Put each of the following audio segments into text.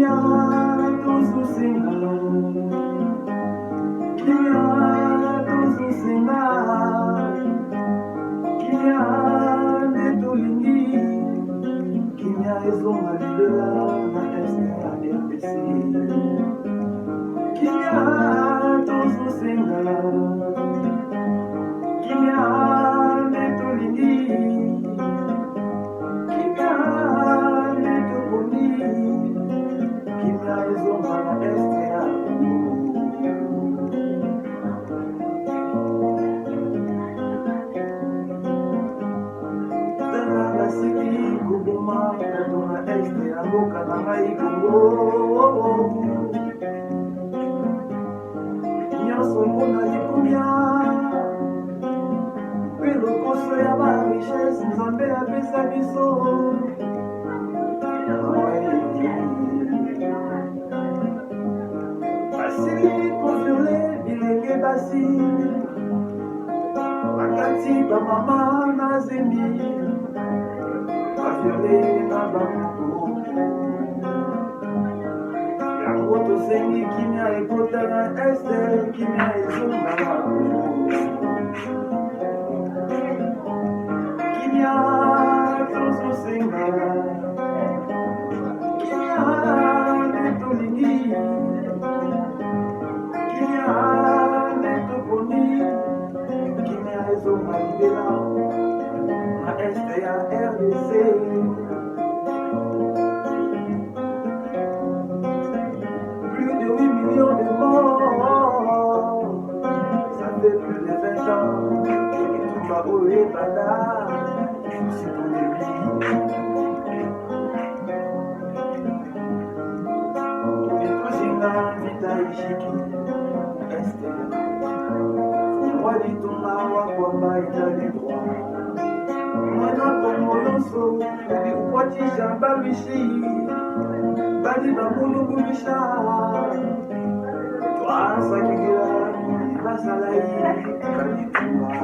Kimia tozusenga, kimia tozusenga, kimia netolingi, kimia ezonga libela na este ya RDC. Kimia tozusenga, kimia netolingi, kimia netoponi, kimia ezonga na este ya siki kubuma katuna este ya mboka na ngai Kongo. Nyonso mona likumia mpe lokoso ya barichese Nzambe apesa biso. Basili koviole bilenge basi bakati bamama na zemi baviole na bamoto. Yango tosengi kimia ekota na este, kimia ezonga na kimia tozosenga, kimia netolingi, kimia netoponi, kimia ezonga libela na este ya RDC. Plus de 8 millions de morts, ça fait plus de 20 ans que tout va au Ébada, si ton débit. Et tout Zina, Vita Ishiki, Este, Fouroua dit ton awa, Kwamba, Ita des droits. Mwana Kongo Yonso, Ebi Ukwati Jamba Bishi, Badi Bamulu Bubisha, Toi Sakigila, Basalai, Badi Tumba.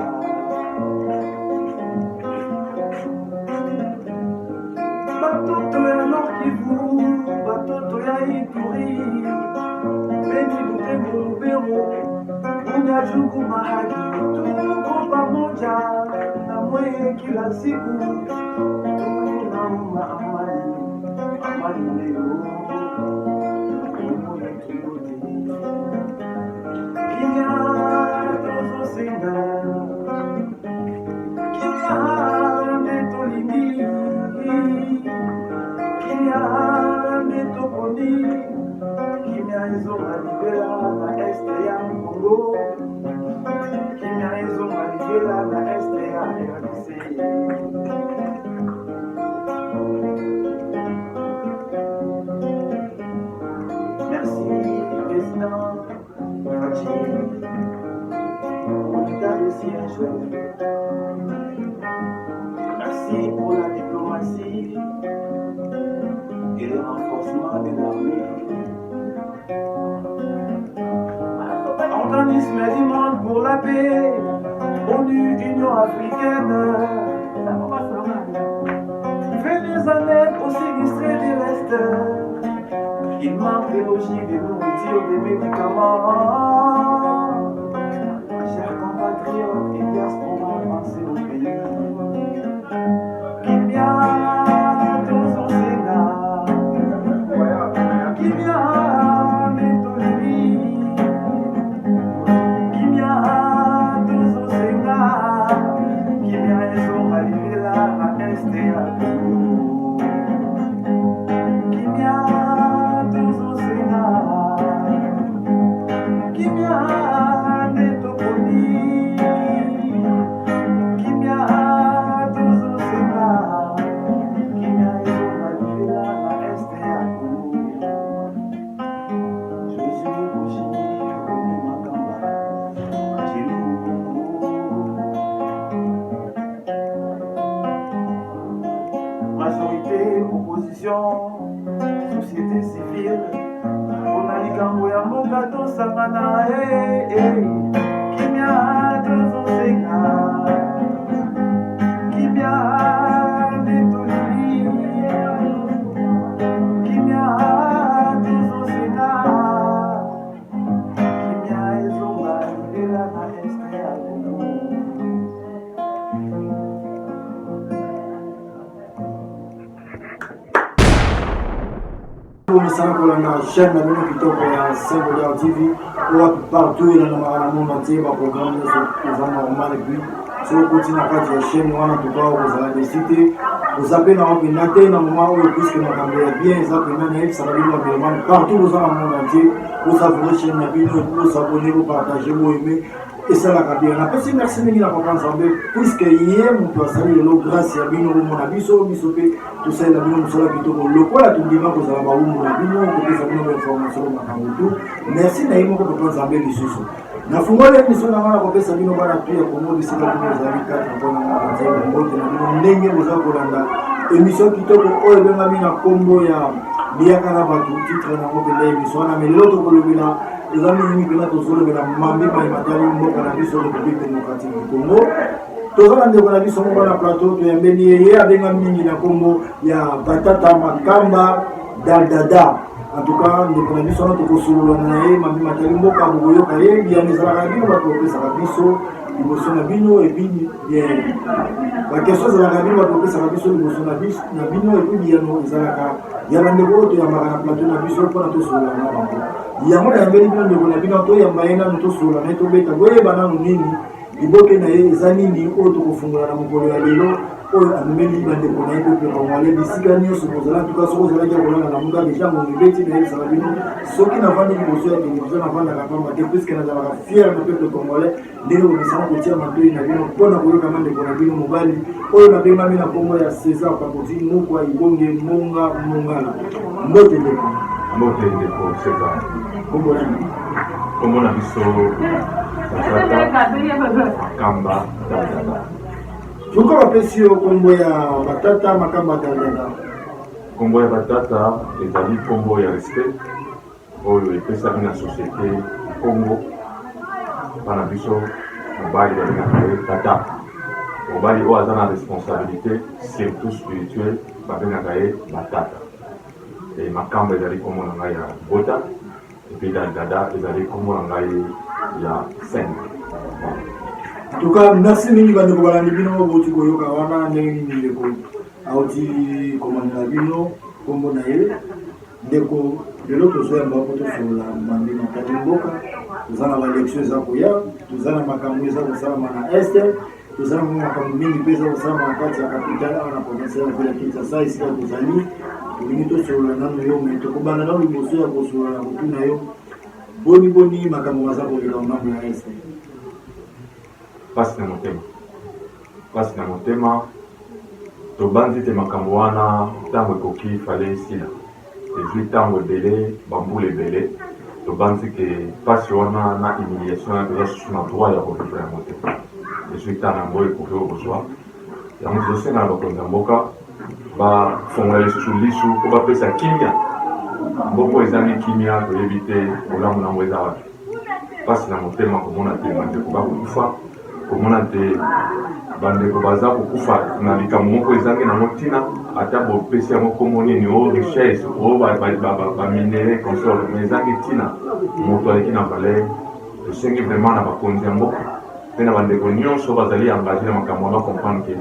Batoto ya Nord Kivu, Batoto ya Ituri, Beni Butembo Lubero, Unyajuku Mahagi, tuko pamoja na mweye kila siku, tunaomba amani, amani leo, Mungu wetu wote. Kimia tozosenga, kimia netolingi, kimia netoponi, kimia ezonga libela na este ya Kongo, kimia ezonga libela na este ya RDC. Merci président Fachi pour l'état de siège. Merci pour la diplomatie et le renforcement de l'armée. Organisme du monde pour la paix, ONU, Union africaine. Venez en aide aux sinistrés de l'Est. Il manque des logis, des nourritures, des médicaments. Chers compatriotes et diaspora, pensez au pays. Kimia tozosenga, kimia netolimi, kimia tozosenga, kimia ezonga libela na este ya Kongo. Kimia tozosenga, kimia netoponi, kimia tozosenga, kimia ezonga libela na este ya Kongo. Josué Bouchi, Romy Makamba, Chilungu. Majorité, opposition, société civile, on a likambo ya mboka tosangana, kimia tozosenga, kimia netolili, kimia bon ça pour la chaîne de nous qui top à Saint-Gaudin TV ou partout dans le monde entier va programmer les normal et puis sur le continent à la chaîne on en tout cas vous allez décider vous appelez dans le moment où puisque nous avons bien exactement ça va venir partout dans le monde entier vous savez chaîne vous abonner vous partager vous aimer et ça la bien on appelle merci mingi na papa ensemble puisque hier nous doit saluer le grâce à bino mon abiso bisope tout ça la bino musala kitoko lokola tundima ko zala ba umu na bino ko pesa bino information makambo merci na yimo ko papa ensemble lisusu na fungole mission na wana ko pesa bino bana pia ko mo bisika ko zali 4 ko na nzela mbote na bino ndenge boza ko landa émission kitoko oyo benga mina kombo ya liaka na batu titre na ko bela émission na meloto ko lobina les amis qui ont toujours la mamie par matériel mboka na biso République démocratique du Congo tozala ndeko na biso moko na plateau toyambeli ye abenga mingi na kombo ya batata makamba daldada en tout cas ndeko na biso wana tokosolola na ye mamie matériel mboka bokoyoka ye bien ezalaka bino bato bapesaka biso liboso na bino epi bien bakestion ezalaka bino bato bapesaka biso liboso na bino epi biyano ezalaka ya bandeko oyo toyambaka na plateau na biso mpona tosolola na bango yango na yambeli bino ndeko na bino toyamba ye nano tosolola na ye tobeta boyeba nano nini liboke na ye eza nini oyo tokofungola na mokolo ya lelo oyo amemeli bandeko na ye mpe bangwale bisika nyonso kozala ntuka soki ozalaki ya kolala na muka deja monibeti na yebisaka bino soki navandi liboso ya televizio navandaka pamba te puiske nazalaka fiere na peuple congolais ndenge komisana kotia matoi na bino mpona koyoka bandeko na bino mobali oyo nabengami na kombo ya César Pakoti mokwa ibonge monga mongala mbote ndeko mbote ndeko César kombo nani kombo na biso Makamba Daldada. Pourquoi bapesi yo kombo ya batata Makamba Daldada? Kombo ya batata ezali kombo ya respect oyo epesami na société Congo bana biso mobali balingaka ye tata mobali oyo aza na responsabilité surtout spirituelle babengaka ye batata e Makamba ezali kombo na ngai ya bota epuis Daldada ezali kombo na ngai ya scène. En tout cas, merci mingi bandeko balandi bino boti koyoka wana ndenge nini ndeko auti komanda bino kombo na ye ndeko lelo tozoyamba po tosolola mambi matali mboka toza na baélection eza koya toza na makambo eza kosalama na este toza na makambo mingi mpe eza kosalama na kati ya capitale awa na province ya ville ya Kinshasa esika tozali tolingi tosolola nano yo me tokobanda nano liboso ya kosolola na kotu na yo boni makambo baza koleka ngambo ya este pasi na motema tobandi te makambo wana ntango ekoki fale esila ezwi ntango ebele bambula ebele tobandi ke pasi wana na humiliation eza susu na droit ya kovivre yango te ezwi ntango yango ekoki okozwa yango tozosenga na bakonzi ya mboka bafongola lisusu lisu mpo bapesa kimia mboko ezangi kimia toyebi te bolamu nango eza wapi pasi na motema komona te bandeko bakokufa komona te bandeko baza kokufa na likambo moko ezangi nango ntina ata bopesi yango kombo nini o richesse o baminere consort mais ezangi ntina moto aleki na valeur tosengi vraiment na bakonzi ya mboka mpe na bandeko nyonso bazali engage na makambo wana comprendre ke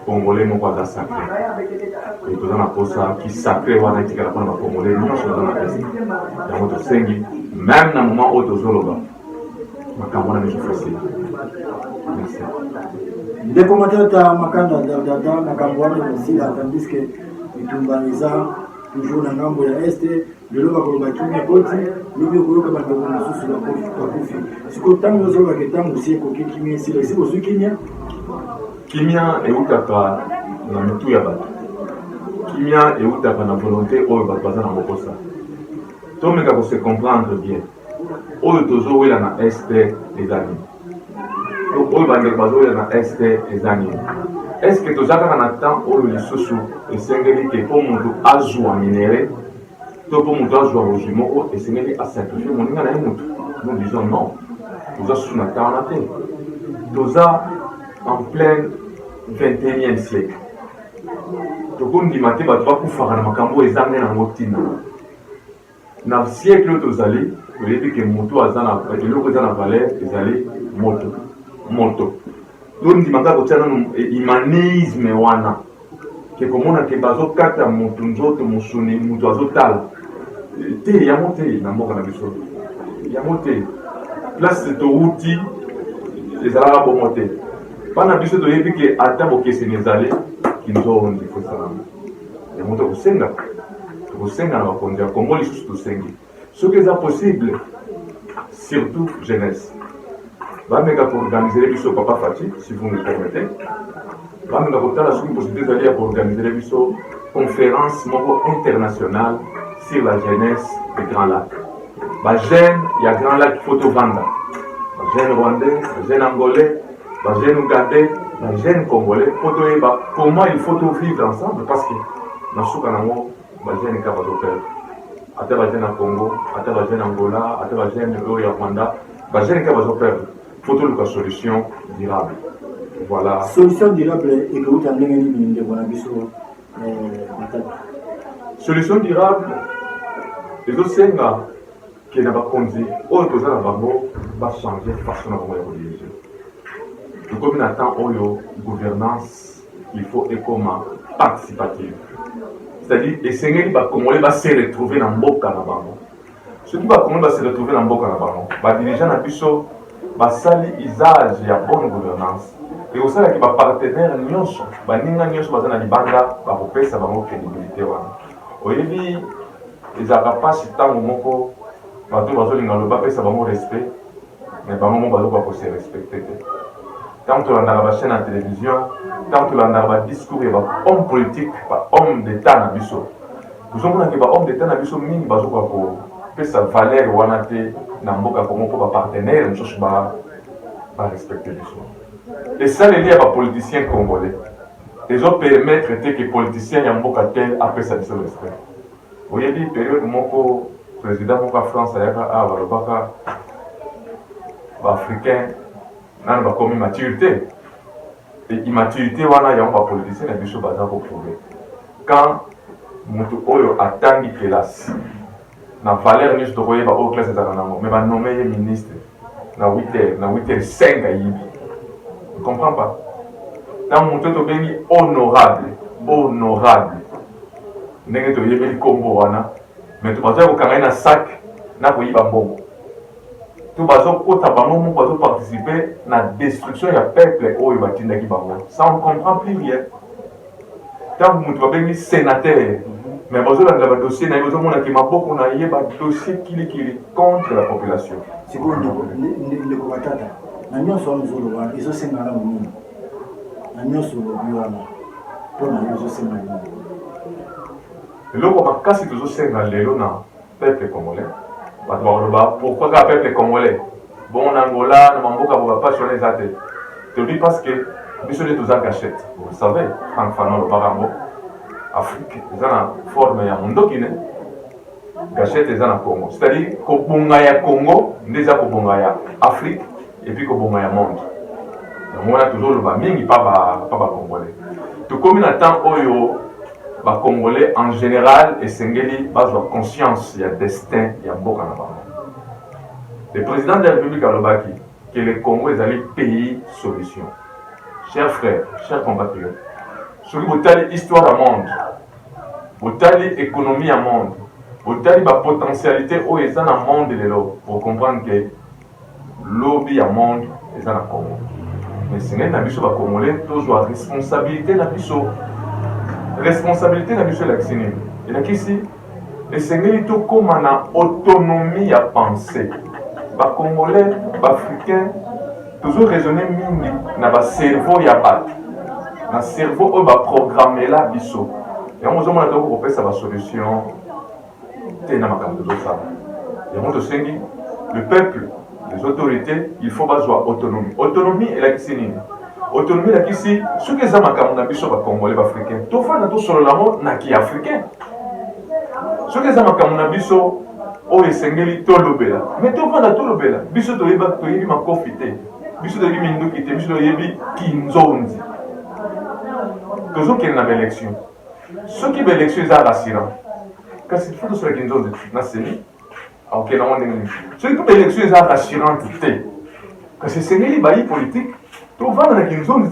congolais moko aza sacré e toza na posa ki sacré wana etikala mpona bacongolais nyonso baza na este yango tosengi même na moment oyo tozoloba makambo wana miso facile. Merci. Ndeko matata Makamba Daldada makambo wana esila tandis que itumba eza toujours na ngambo ya este lelo bakoloba kimia koti lobi okoyoka bandeko mosusu bakufi siko ntango ozolobaka ntango si ekoki kimia esila esi bozwi kimia eutaka na mitu ya bato kimia eutaka na volonté oyo bato baza na mokosa tomeka kose comprendre bien oyo tozowela na este eza nini oyo bandeko bazowela na este eza nini estce toza kaka na temps oyo lisusu esengeli ke mpo moto azwa minere to mpo moto azwa rojui moko esengeli asacrifie moninga na ye motu nous disons non toza susu na temps wana te toza en plein 21e siècle tokondima te bato bakufaka na makambo ezange nango ntina na siècle oyo tozali toyebi ke moto aza na eloko eza na valeur ezali moto tondima kaka kotia nano humanisme wana ke komona ke bazokata motu nzoto mosuni motu azotala te yango te na mboka na biso yango te place touti ezalaka bongo te bana biso toyebi ke ata bokeseni ezali kinzondi kosalama yango tokosenga na bakonzi ya kongo lisusu tosengi soki eza possible surtout jeunesse bameka koorganiser biso papa Fati si vous me permettez bameka kotala soki possibilité ezali ya koorganiser biso conférence moko internationale sur la jeunesse de Grand Lac bajeune ya Grand Lac faut tovanda bajeune rwandais bajeune angolais bajeune ougandais bajeune congolais faut toyeba comment il faut vivre ensemble parce que na suka nango bajeune ka bazoperdre ata bajeune na Congo ata bajeune Angola ata bajeune oyo ya Rwanda bajeune ka bazoperdre faut toluka solution durable. Voilà. Solution durable et que vous avez mis de solution durable, les autres senga qui n'a pas conduit, au cause de la bango, va changer façon de diriger. Donc comme on attend gouvernance, il faut être comme participative. C'est-à-dire, les senga va congolais va se retrouver dans Mboka na bango. Ceux qui va congolais va se retrouver dans Mboka na bango, va diriger na biso, va sali usage ya bonne gouvernance. Et aussi avec les partenaires nyonso baninga nyonso baza na libanga bakopesa bango crédibilité wana oyebi ezalaka mpasi ntango moko bato bazolinga loba bapesa bango respect mais bango moko bazokoka kose respecte te ntango tolandaka bachaîne ya télévision ntango tolandaka badiscours ya bahomme politique bahomme d'état na biso tozomonake bahomme d'état na biso mingi bazokoka kopesa valeur wana te na mboka kongo mpo bapartenaire mosusu barespecte biso. Et ça, les liens à politiciens congolais. Ils ont permettre que les politiciens y mboka tel après ça de respect. Vous voyez, la période où le président de la France a africain, n'a pas commis maturité. Et immaturité, on a un politicien et biso baza pour prouver. Quand mutu oyo atangi kelasi, na valeur ni je ba au classe ezanango, mais ba nommer ministre na 8h05 à yibi. Tu ne comprends pas? Dans mon temps, tu es honorable. Tu es combo, mais tu vas un sac, tu vas participer à la destruction du peuple. Ça, on ne comprend plus rien. Quand tu vas sénateur, mais tu vas un dossier, tu vas un dossier qui contre la population. C'est quoi le combattant? Na nyonso muzolo izo sengana munini na nyonso biwana pona izo sengana eloko makasi tozosenga lelo na peuple congolais bato bakoloba pourquoi ka peuple congolais bon na Angola na mamboka boba passionné eza te tobi parce que biso nde toza gâchette vous savez Franck Fanon lobaka yango Afrique eza na forme ya mondoki ne gâchette eza na Congo c'est-à-dire kobonga ya Congo nde eza kobonga ya Afrique et puis comme il y a monde on a toujours le mingi pas congolais tout comme il attend oyo ba congolais en général et sengeli base de conscience il y a destin il y a beaucoup en avant le président de la République alobaki que le Congo est allé pays solution chers frères chers compatriotes celui vous tali histoire à monde vous tali économie à monde vous tali ba potentialité au est dans le monde pour comprendre que lobby à monde est dans le Congo. Mais si nous sommes Congolais, nous avons responsabilité dans responsabilité dans l'action. Et là ici, les Sénégalais tout comme en autonomie à penser. Les Congolais, les Africains, toujours raisonner mingi dans le cerveau ya bat. Dans le cerveau on va programmer là biso. Et on va donc faire sa solution. T'es dans ma carte de ça. Et on te sengi le peuple. Les autorités, il faut pas jouer autonomie. Autonomie est la qui autonomie est la qui si ce que ça m'a camé sur les Congolais africains. Tout fait dans tout sur le monde n'a qui africain. Ce que ça m'a camé sur oh les sengeli tout le bela. Mais tout fait dans tout le bela. Biso to yeba to yebi ma confité. Biso to yebi mindu kité. Biso to yebi kinzondi. Toujours qu'il y a une élection. Ce qui est élection est rassurant. Quand c'est faut sur la kinzondi, na seni. Ok, non, on est ce qui est l'élection est rassurante. Parce que c'est une politique. Tout va dans la zone,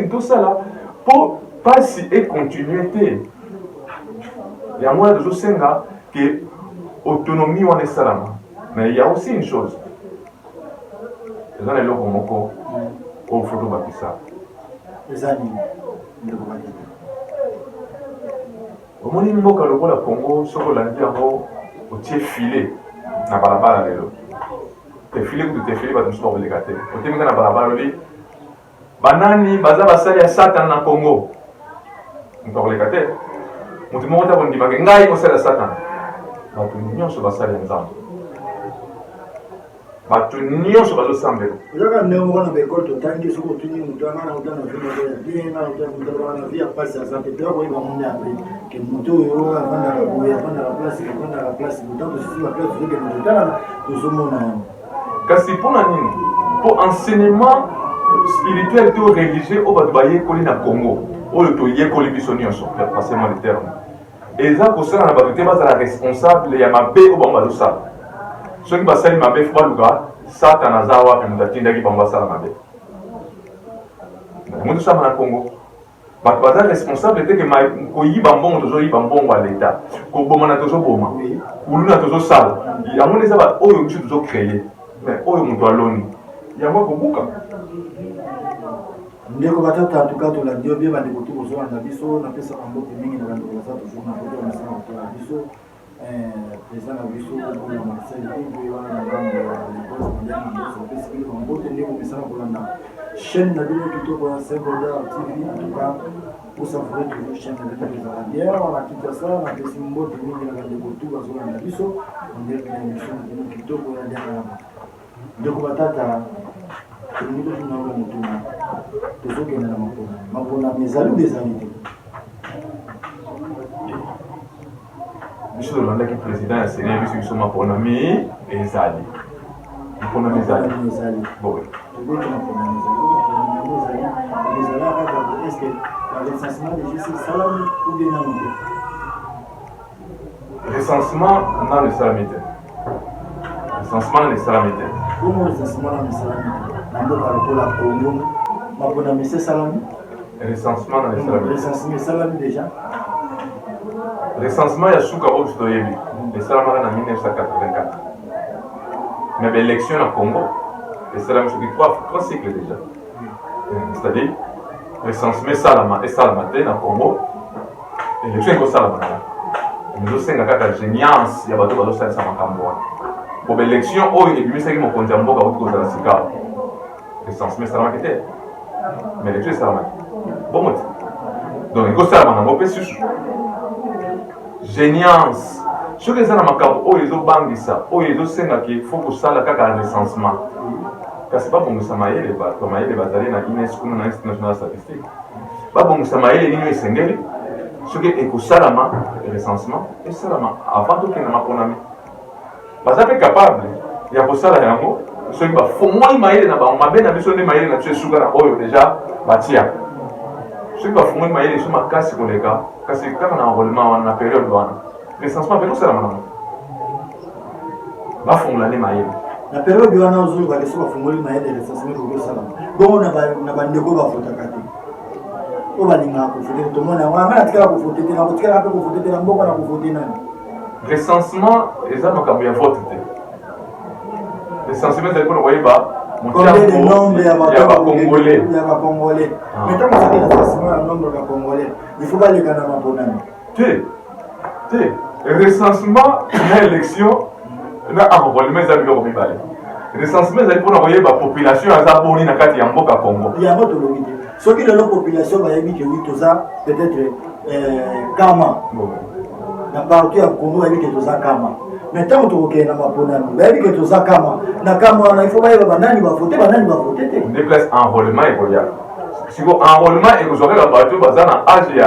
tout ça là. Pour passe et continuité. Il y a moins de choses que autonomie on est salama. Mais il y a aussi une chose. Les gens les locaux au photo baptisa. Les amis. Au moment où mboka lokola Congo, soko landi yango otie filet na balabala lelo. Te filet ou te filet ba musuba koleka te. Otemika na balabala leli. Banani baza basali ya Satan na Congo. Ntokoleka te. Mutu moko ta bondima ke ngai osala ya Satan. Bato nyonso basali ya Nzambe. Bato nyonso bazosambela. Ezaka ndenge wana baekole totangi soki otuni moto anga na otana vile bien na otana na vie ya pasi ya santé te okoyeba monde apre ke moto oyo avandaka boye avandaka place motanto sisi baplace tozokende totala tozomona yango. Kasi mpona nini? Po enseignement spirituel to religieux oyo bato bayekoli na Congo oyo toyekoli biso nyonso passez-moi le terme eza kosala na bato te bazala responsable ya mabe oyo bango bazosala. Soki basali mabe fo baluka Satan aza wapi moto atindaki bango basala mabe. Moto osala na Congo bato baza responsable te ke koyiba mbongo tozoyiba mbongo ya leta koboma na tozoboma kuluna tozosala yango nde eza oyo biso tozocreye mais oyo moto aloni yango akobuka. Ndeko batata atuka tolandi obie bandeko tu kozolanda biso napesaka mbote mingi na bandeko baza toujours na kote banasala kotola biso président na biso oyo Marcel Kingo wana na ngambo ya Lagos mandeni biso opesi bino mbote ndeko mesala kolanda chaîne na bino kitoko ya Sekoda TV en tout cas osavure toujours chaîne na bino ezala bien wana Kinshasa napesi mbote mingi na bandeko tu bazolanda biso ndeko ya émission na bino kitoko ya Diakala ndeko batata tolingi totunanga motuna tozokende na maponami ezali ou ezali te biso tolandaki président ya Sénat biso biso maponami ezali maponami ezali boye tokoki maponami ezali kaka est-ce que la recensement de justice salami ou bien nanu te recensement nanu esalami te recensement nanu esalami te comment recensement nanu esalami te na mboka lokola Congo maponami se salami recensement nanu esalami recensement esalami déjà recensement ya suka oyo toyebi esalamaka na 1984 mais l'élection na Congo esalami soki 3 siècles déjà c'est-à-dire recensement esalama te na Congo élection ekosalama na ezosenga kaka géniance ya bato bazosalisa makambo wana po baélection oyo ebimisaki mokonzi ya mboka oti kozala sika recensement esalamaki te mais élection esalamaki bongo te donc ekosalama nango mpe susu géniance soki eza na makambo oyo ezobangisa oyo ezosengaki fo kosala kaka recensement kasi babongisa mayele bato mayele bazali na UNESCO na Institut National Statistique babongisa mayele nini esengeli soki ekosalama recensement esalama avant tokende maponami baza mpe capable ya kosala yango soki bafongoli mayele na bango mabe na biso nde mayele na biso esuka na oyo deja batiaka soki bafongoli mayele eso makasi koleka kasi kaka na enrôlement wana na période wana recensement mpe kosalama nango bafongola nde mayele na période wana ozoloba ke so bafongoli mayele recensement kokosalama bongo na bandeko bafotaka te oyo balingaka kofote te tomona yango anga natikala kofote te nakotikala mpe kofote te na mboko na kofote nani recensement eza makambo ya vote te recensement ezali mpona koyeba combien de nombre ya bacongolais mais ntango ozali recensement ya nombre ya congolais il faut baleka na maponami te recensement na élection na enrôlement eza biloko mibale recensement ezali mpona koyeba population aza boni na kati ya mboka Congo yango tolobi te soki lelo population bayebi ke wi toza peut-être kama na partout ya Congo bayebi ke toza kama mais ntango tokokende na maponami bayebi ke toza kama na kama wana il faut bayeba banani bafote te nde place enrôlement ekoya siko enrôlement ekozwa kaka bato baza na age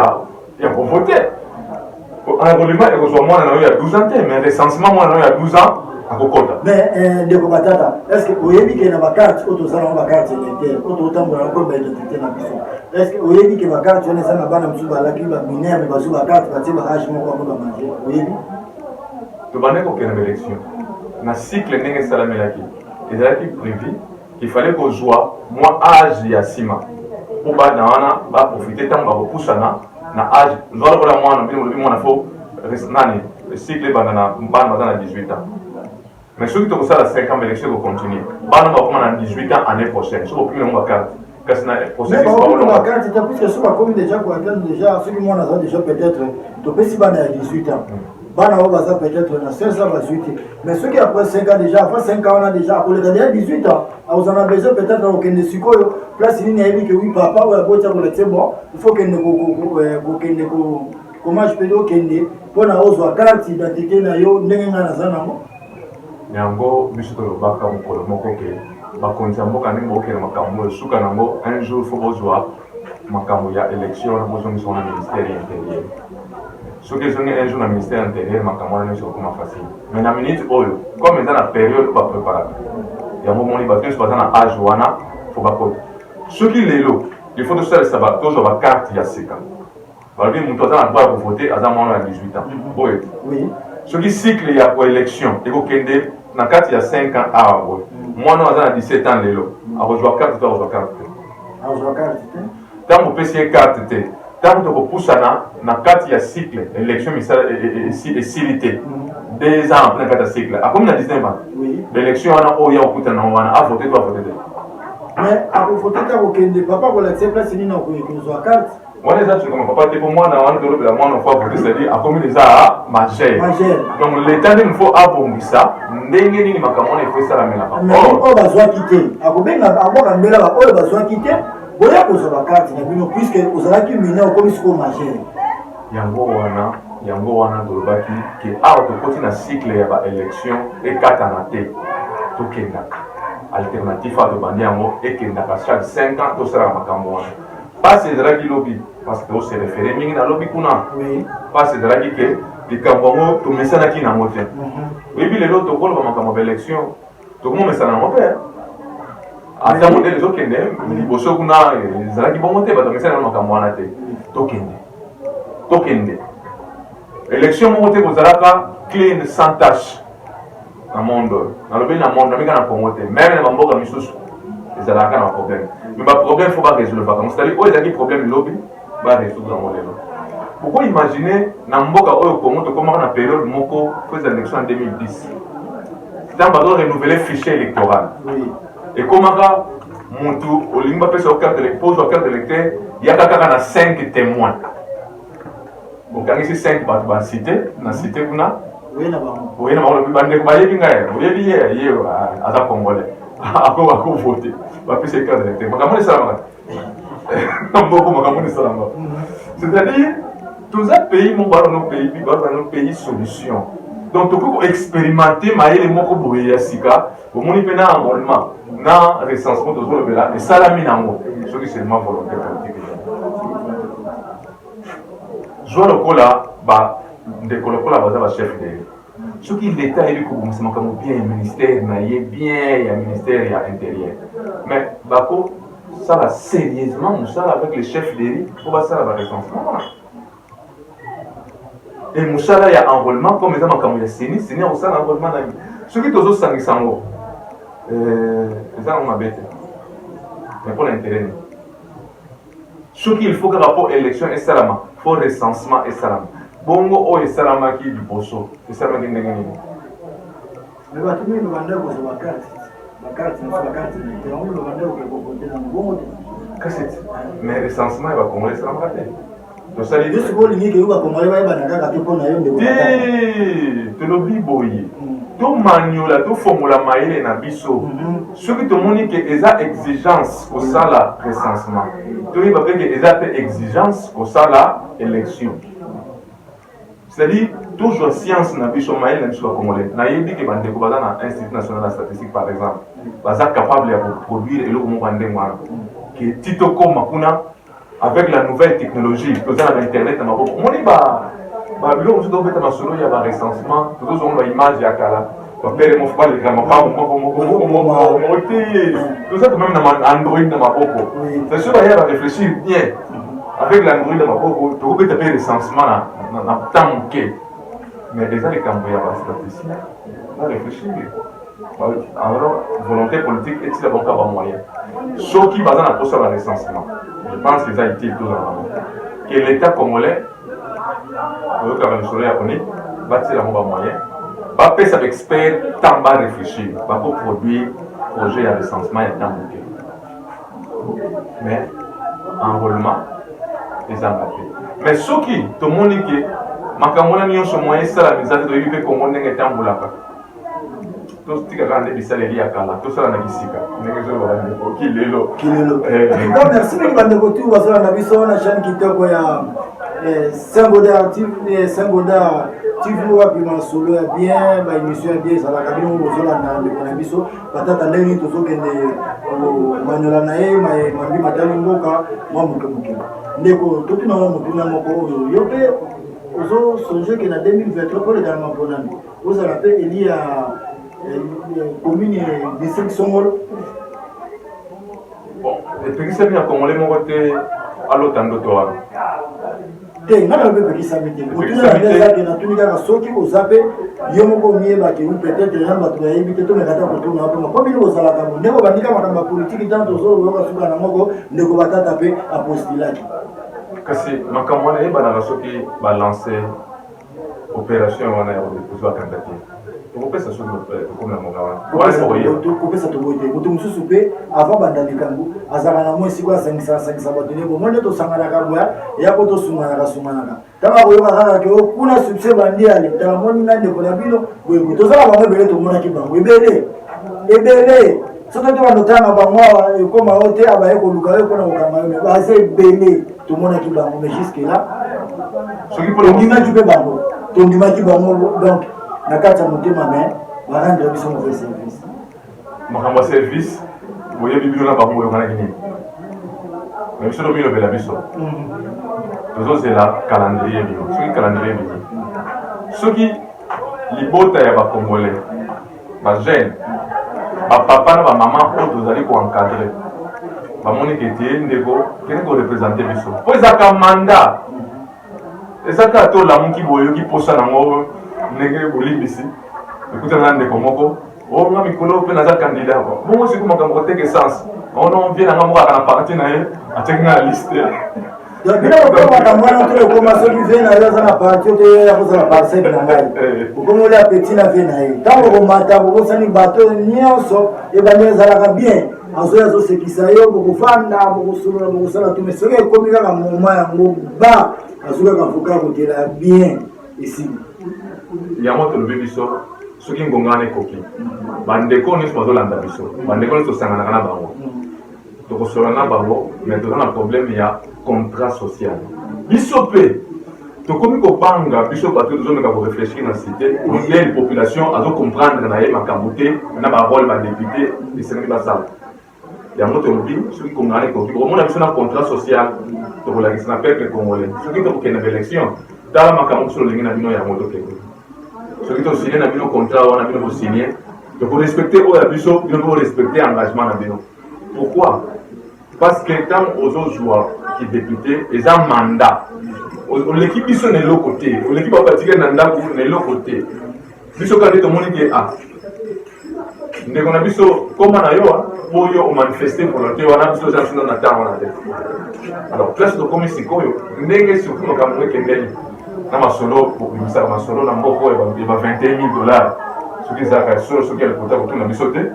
ya kovote enrôlement ekozwa mwana na oyo ya 12 ans te mais recensement mwana na oyo ya 12 ans akokota mais ndeko batata est ce que oyebi ke na bakarte oyo tozala ngo bakarte électeur oyo totambola na koyeba identité na biso est ce que oyebi ke bakarte wana eza na bana mosusu balaki baminere me bazwi bakarte batie baage moko yango bamange oyebi tobandaki kokende na élection na cycle ndenge esalamelaki ezalaki prévu qu'il fallait kozwa mwa age ya nsima pour bana wana ba profiter tant ba repoussana na âge nzwala kola mwana bino lobi mwana fo nani cycle bana na bana bazana 18 ans mais ceux qui te ça la 5 ans mais l'élection va continuer bana ba komana 18 ans année prochaine so plus on va carte parce que na processus pas on va carte c'est plus que ça va comme déjà quoi déjà ceux qui moi on a déjà peut-être to pesi bana 18 ans bana on va ça peut-être na 16 ans 18 mais ceux qui après 5 ans déjà après 5 ans on a déjà pour les derniers 18 ans vous en avez besoin peut-être au kende sikoyo place ni na que oui papa ou abocha pour le c'est bon il faut que ne ko comment je peux dire kende pour na ozwa carte d'identité na yo ndenge ngana za nango yango biso to baka mokolo moko ke bakonzi mboka ndenge bokela makambo suka nango un jour faut bozwa makambo ya élection na bozongi son ministère intérieur ce que j'ai un jour dans le ministère intérieur makambo na nyonso okoma facile mais na minute oyo comme eza na période ba préparer yango moni bato nyonso baza na âge wana faut bakota soki lelo il faut tosalisa tozwa bacarte ya sika balobi moto aza na droit ya kovote aza mwana ya 18 ans boye soki cycle ya koélection ekokende na kati ya 5 ans awa boye mwana aza na 17 ans lelo akozwa carte te akozwa carte te ntango opesi ye carte te ntango tokopusana na kati ya cycle élection misala esili te 2 ans apres na kati ya cycle akomi na 19 ans l'élection wana oyo ya kokutana nango wana avote to avote te mais akovote te akokende papa kolakisa place nini akozwa carte wana eza tukama papa te po mwana wana tolobela mwana fo avote c'est-à-dire akomi déjà majeur donc l'état ndenge fo abongisa ndenge nini makambo wana efo esalamelaka oyo bazwaki te akobenga aboka mbela oyo bazwaki te boya kozwa bakarte na bino puisque ozalaki mine okomi sikoyo majeur yango wana tolobaki ke awa tokoti na cycle ya baélection ekatana te tokendaka alternatif awa tobandi yango ekendaka chaque 5 ans tosalaka makambo wana pasi ezalaki lobi parce que ose référé mingi na lobi kuna pasi ezalaki ke likambo yango tomesanaki nango te oyebi lelo tokoloba makambo ya élection tokomomesana nango mpe ata modele ezokende liboso kuna ezalaki bongo te bato bamesana nango makambo wana te tokende élection moko te kozalaka clean sans tâche na monde nalobi na monde namika na congo te même na bamboka misusu ezalaka na problème mais baproblème faut barésoudre vacango c'est-à-dire oyo ezalaki problème lobi barésoudre yango lelo pourquoi imaginer na mboka oyo congo tokomaka na période moko po eza élection en 2010 ntango bazo renouveler fichier électoral ekomaka mutu olingi bapesa yo pozwa carte électeur yaka kaka na 5 témoins okangisi 5 bato basite na cité kuna oye na bango bandeko bayebi ngai oyebi ye aza congolais akovote bapesa ye carte électeur makambo esalamaka na mboko makambo esalamaka c'est-à-dire toza pays moko baza no pays solution donc tokoki koexpérimenter mayele moko boye ya sika omoni mpe na enrôlement na recensement tozolobela esalami nango soki seulement volonté politique zwa lokola ndeko lokola baza bachef de soki l'état eyebi kobongisa makambo bien ya ministère na ye bien ya ministère ya intérieur mais bakosala sérieusement mosala avec le chef de po basala barecensement et mosala ya enrôlement comme eza makambo ya seni akosala enrôlement na ye soki tozosangisa yango eza nango mabe te mais mpo na intérêt ni soki il faut kaka po élection esalama fo recensement esalama bongo oyo esalamaki liboso esalamaki ndenge nini mais bato mingi babanda kozwa bakarte yango babanda kokote na mbongo te kasi mais recensement ya bakongole esalamaka te tosali sikoyo olingi keyo bakongole bayebana kaka te mpo na yo te tolobi boye tomaniola tofongola mayele na biso soki tomoni ke eza exigence kosala recensement toyeba mpe ke eza mpe exigence kosala élection c'est-à-dire toujours science na biso mayele na biso bakongole nayebi ke bandeko baza na institut national ya statistique par exemple baza capable ya koproduire eloko moko ya ndenge wana ke ti tokoma kuna avec la nouvelle technologie toza na bainternet na maboko omoni biloko mosusu tobeta masolo ya barecensement tozozonga baimage ya kala bapere moko balekaka mapango moko te toza to même na android na maboko c'est sûr baya baréfléchir bien avec l'android na maboko tokobeta mpe recensement na temps moke mais eza likambo ya bastatisticien baréfléchir alors volonté politique etila bango ka bamoyen soki baza na posa barecensement je pense que ça a été tout que l'État congolais, le va tirer un moyen, va faire ça expert, tant va réfléchir, va produire projet à recensement et tant mais enrôlement les engagés. Mais ce qui, tout le monde dit que makamona niyo so moyen ça la misade de yube Congo ndenge tambulaka. Tout tika kande bisaleli ya kala, tout ça na kisika. Ndenge zo ba ndeko kilelo. Donc merci beaucoup bande kotu wasala na biso na chaîne kitoko ya Sengoda TV wapi masolo ya bien, ba émission ya bien ça la kabino bozola na ndeko na biso. Batata ndenge tozokende manyola na ye mambi matali mboka mwa mukemuke. Ndeko totuna mutuna moko oyo yope ozo songe que na 2023 pour les dans ma bonne année vous avez rappelé il y a commune district Songolo bon et puis c'est bien congolais mon côté à l'autre ndoto te ngana be pe kisabite otuna ndeza ke na tunika ka soki ko zape yo moko mieba ke peut-être na bato ya yibite to mekata ko tuna hapo kwa bili ko sala ka ndeko bandika makamba politique tanto zo ko suka na moko ndeko batata pe apostolaki kasi makambo na yeba na soki balancer opération wana ya kuzwa candidature tokopesa soki comme na mongawa tokopesa tobote moto mosusu pe avant bandamikangu azaka na mwesi kwa sangisa bato ne bomonde tosangana kaboya ya ko tosungana tama koyoka kaka ke kuna succès bandi ale tala moni na ndeko na bino boye tozala bango ebele tomona ki bango ebele soki to banotanga bango ekoma o te abaye koluka yo mpona kokanga yo baza ebele tomonaki bango mais jusque là tondimaki bango donc na kati ya motema mais barendre biso mauvais service makambo ya service boyebi bino na bango oyokanaki nini mais biso tomilobela biso tozozela calendrier bino soki calendrier bini soki libota ya bacongolais bajeune bapapa na bamama oyo tozali koencadre bamoni ke tie ndeko kende korepresente biso mpo ezaka manda ezaka to lamuki boyoki posa nango ndenge bolimbisi ekutana na ndeko moko nga mikolo mpe naza kandida bongo siku makambo koteka essence ono vie nanga moko aka na parti na ye ateki nga na liste makambo wana to ekoma soki vie na ye aza na parti ote ya kozala parcele na ngai okomoli apeti na vie na ye ntango komata bokosani bato nyonso ebandi ezalaka bien azoya azosekisa yo bokofanda bokosolola bokosala to mais soki ekomi kaka moma yango ba azoki kaka foka kotela bien esili yango tolobi biso soki ngonga wana ekoki bandeko nyonso bazolanda biso bandeko nyonso tosanganaka na bango tokosolola na bango mais toza na problème ya contrat social biso mpe tokomi kobanga biso bato tozomeka korefléchir na cité ondele population azocomprendre na ye makambo te na barole badepute esengeli basala yango tolobi soki ngonga wana ekoki bokomona biso na contrat social tokolakisa na peuple congolais soki tokokende na élection tala makambo biso lolenge na bino yango tokende soki tosigne na bino contrat wana bino bosigne tokorespecte oyo ya biso bino borespecte engagement na bino pourquoi parce que ntango ozozwa kidepute eza mandat oleki biso na eloko te oleki bapatikali na ndako na eloko te biso kaka nde tomoni ke ndeko na biso koma na yo oyo omanifeste volonté wana biso eza sino na ntango na te alors place tokomi sikoyo ndenge surtout makambo ekendeli na masolo obimisaka masolo na mboka oyo eba $21,000 soki ezalaka solo soki alekota kotuna biso te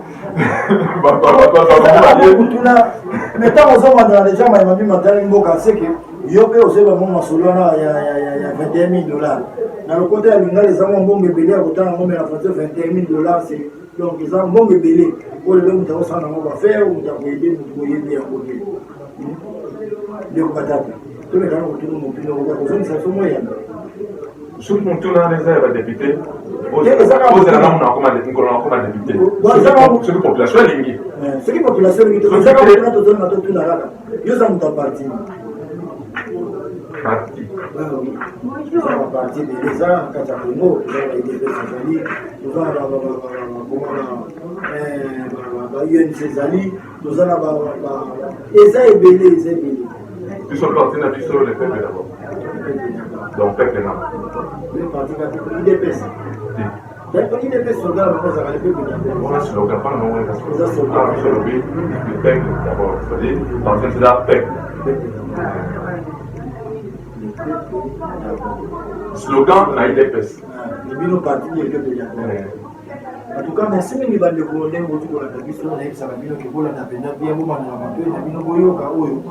mais ntango ozomandana deja mayemabi matali mboka seke yo mpe ozoyeba mo masolo wana ya $21,000 na lokota ya lingala eza mwa mbongo ebele ya kotanga ngombe na frontiere $21,000 donc eza mbongo ebele oyo lelo moto akosala nango bafere moto akoyede moto koyebi yango te ndeko batata tomekana kotuna mopilo kozongisa biso moyanga soki motuna wana eza ya badepute ozela na mokolo nakoma depute soki population elingi soki population elingi tozaka tozonga totuna kaka yo za moto aparti parti eza na kati ya congo eza baidps ezali toza na baunc ezali toza na eza ebele biso parti na biso le peuple d'abord donc peuple na parti idps idps slogan bakozaka le peuple d'abord on a slogan pas non on a slogan le peuple d'abord c'est-à-dire parti c'est la peuple peuple d'abord. Le peuple d'abord. Slogan na IDPS. Le bino parti le peuple d'abord. En tout cas, merci de nous demander beaucoup de la question. On a eu ça la bino qui vole na pena bien bon na mato na bino boyo ka oyo.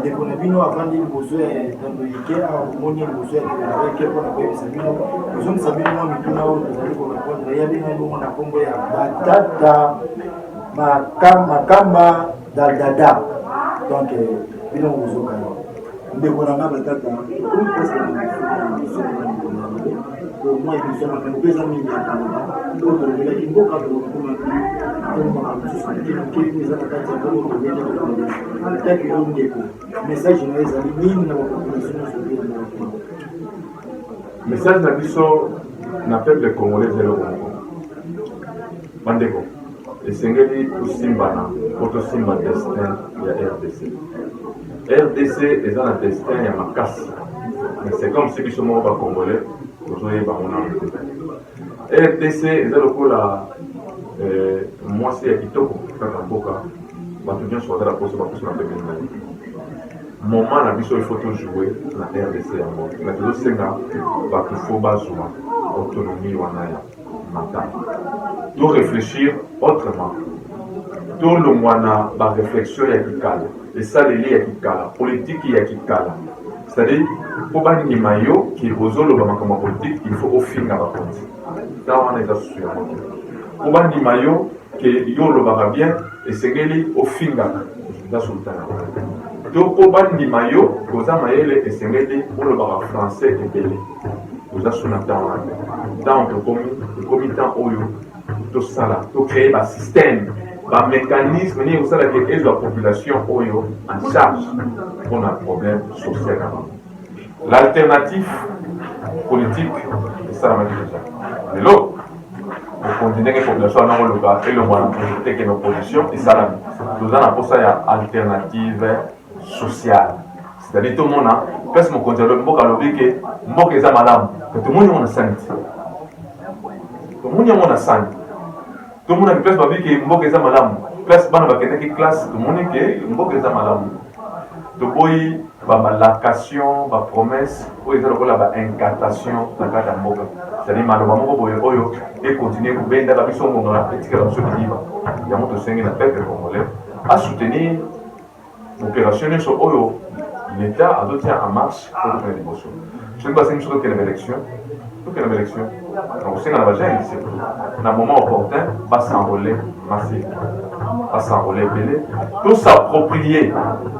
De ko na bino avant de bozo e dans le yeke a moni bozo e avec ko na ko ça bino. Bozo ça bino na mituna o na ko na ko ya bino ngo na kombo ya batata makamba daldada. Donc bino bozo ka. De ko na batata. Ko parce que au moins ils sont en deux amis donc il a dit beaucoup de documents qui nous a message message na biso na peuple congolais zelo bandeko esengeli tosimbana po tosimba destin ya RDC. RDC eza na destin ya makasi, c'est comme si biso moko bacongolais tozoyeba mona RDC eza lokola mwasi ya kitoko kaka mboka bato nyonso bazala poso baposo na pembeni na ye. Moment na biso il faut toujours na RDC yango na tozosenga bato fo bazwa autonomie wana ya matala, to réfléchir autrement, to longwana ba réflexion ya kikala esaleli ya kikala politique ya kikala. C'est-à-dire, pour bandima yo qui ozolo ba makambo politique, il faut ofinga ba konti. Ça on est sûr. Pour bandima yo que yo lo ba bien et sengeli ofinga da sultana. Donc pour bandima yo koza mayele et sengeli lo ba français et belé. Koza sunata dans le comité oyo to sala to créer un système, un mécanisme ni au sein de la population oyo en charge pour un problème social. L'alternative politique est ça la même chose. Mais l'autre, pour continuer la population en Angola et le moyen de que nos positions et ça nous avons pour ça une alternative sociale. C'est-à-dire tout le monde a presque mon contact le mot alors que mot que ça madame que tout le monde a santé. Tout le monde a santé. Tout le monde a presque pas vu que mot que ça madame. Presque pas dans la classe tout le monde que mot que ça madame. Donc oui, la location, la promesse, ou la incantation dans le cas d'un mot. C'est-à-dire malheureusement et continuer à bien dans la mission de la politique de la livre. Il y a mon seigneur la peuple congolais à soutenir l'opération sur Oyo. L'État a doté en marche pour faire des émotions. Je ne sais pas si nous avons élection. Toute une élection. Donc, c'est dans la vagin ici. Dans un moment opportun, va s'enrôler massif. Va s'enrôler belé. Tout s'approprier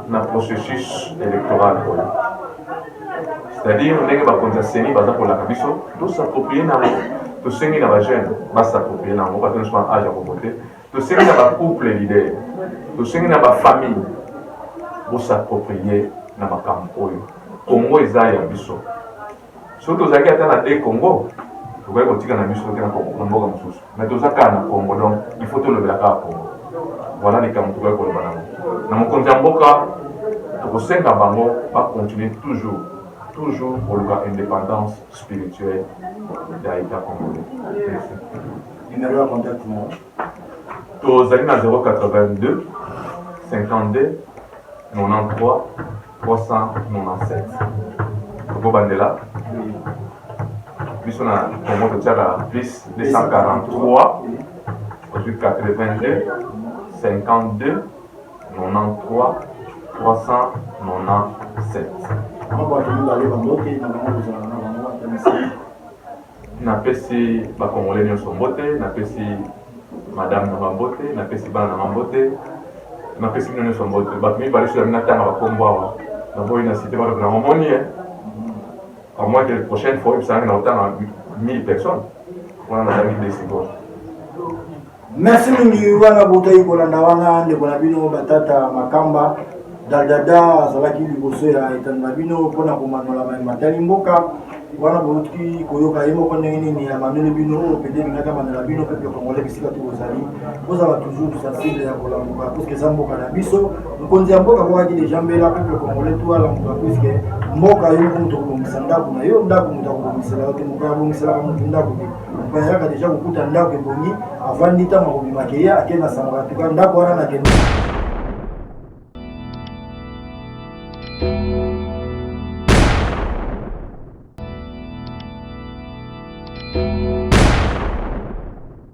dans le processus électoral. C'est-à-dire, on est dans le sénie, par exemple, pour la Kabiso, tout s'approprier dans le sénie dans la vagin, va s'approprier dans le parce que nous sommes âge à voter. Tout sénie dans le couple leader. Tout sénie dans la famille, va s'approprier dans le camp. Congo est à Biso. Surtout aux Zaki à des Congo, vous voyez que vous avez mis sur le Congo, mais tous à Congo, donc il faut tout lever la carte. Voilà les camps pour le Banamo. Dans mon compte en Boka, pour 5 Bango, va continuer toujours pour l'indépendance spirituelle de l'État congolais. Numéro à contact. Tous à 082 52 93 397. Vous Bandela. Puis on a plus 243 82 52 93 397. Napesi ba Congolais nyonso mbote, napesi madame na mbote, napesi bana na mbote, napesi bino nyonso mbote. Ba mi bali sur la tanga ba kombo na boy na cité ba na momoni à moins que la prochaine fois, il y a autant de 1000 personnes. On a mis des secondes. Merci mingi wana botai kolanda wana ndeko na bino batata makamba daldada azalaki liboso ya etanda bino mpona komanola matali mboka wana botuki koyoka ye moko ndenge nini ya manole bino oyo pede lingaka manola bino pepe congolais bisika to kozali kozala toujours sensible ya kolambuka puisque eza mboka na biso mokonzi ya mboka kokaki deja mbela pepe congolais to alambuka puisque mboka yo moto kobongisa ndako na yo ndako moto akobongisela yo te moto abongiselaka moto ndako te bayaka deja kokuta ndako ebongi avandi ntango akobimaka ye akende na sango atuka ndako wana nakende